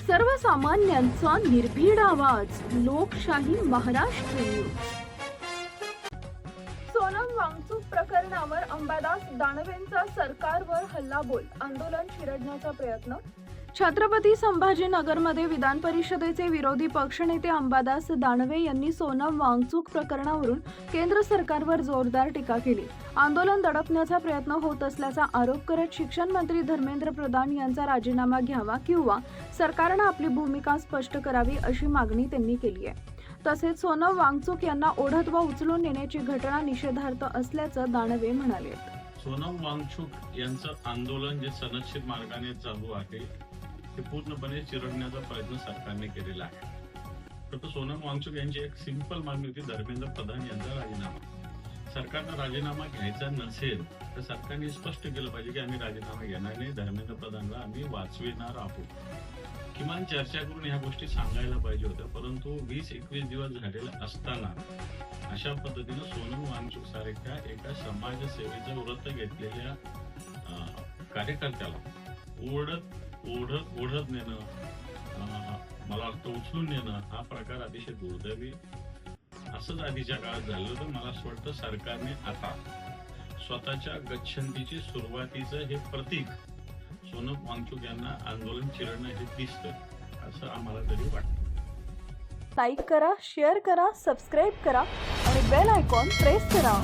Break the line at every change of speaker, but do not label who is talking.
सर्वसामान्यांचा निर्भीड आवाज, लोकशाही महाराष्ट्र न्यूज. सोनम वांगचूक प्रकरणावर अंबादास दानवेंचा सरकारवर हल्लाबोल, आंदोलन चिरडण्याचा प्रयत्न. छत्रपती संभाजीनगरमध्ये विधान परिषदेचे विरोधी पक्षनेते अंबादास दानवे यांनी सोनम वांगचूक प्रकरणावरून केंद्र सरकारवर जोरदार टीका केली. आंदोलन दडपण्याचा प्रयत्न होत असल्याचा आरोप करत शिक्षण मंत्री धर्मेंद्र प्रधान यांचा राजीनामा घ्यावा किंवा सरकारने आपली भूमिका स्पष्ट करावी अशी मागणी त्यांनी केली आहे. तसेच सोनम वांगचूक यांना ओढत व उचलून नेण्याची घटना निषेधार्ह असल्याचं दानवे म्हणाले.
सोनम वांगचूक यांचं आंदोलन जे सनदशीर मार्गाने चालू आहे ते पूर्णपणे चिरडण्याचा प्रयत्न सरकारने केलेला आहे. फक्त सोनम वांगचूक यांची एक सिंपल मागणी होती, धर्मेंद्र प्रधान यांचा राजीनामा. सरकारनं राजीनामा घ्यायचा नसेल तर सरकारने स्पष्ट केलं पाहिजे की आम्ही राजीनामा घेणार नाही, धर्मेंद्र प्रधानला आम्ही वाचविणार आहोत. किमान चर्चा करून ह्या गोष्टी सांगायला पाहिजे होत्या. परंतु 20-21 दिवस झालेले असताना अशा पद्धतीनं सोनम वांगचूक सारख्या एका समाजसेवेचं व्रत घेतलेल्या कार्यकर्त्याला ओढत नेणं, मला वाटतं उचलून नेणं, हा प्रकार अतिशय दुर्दैवी असंच आधीच्या काळात झालं. तर मला असं वाटतं सरकारने आता स्वतःच्या गच्छंतीची सुरुवातीचं हे प्रतीक सोनम वांगचूक यांना आंदोलन चिरडणं हे दिसतं असं आम्हाला तरी वाटतं.
लाईक करा, शेअर करा, सबस्क्राईब करा आणि बेल आयकॉन प्रेस करा.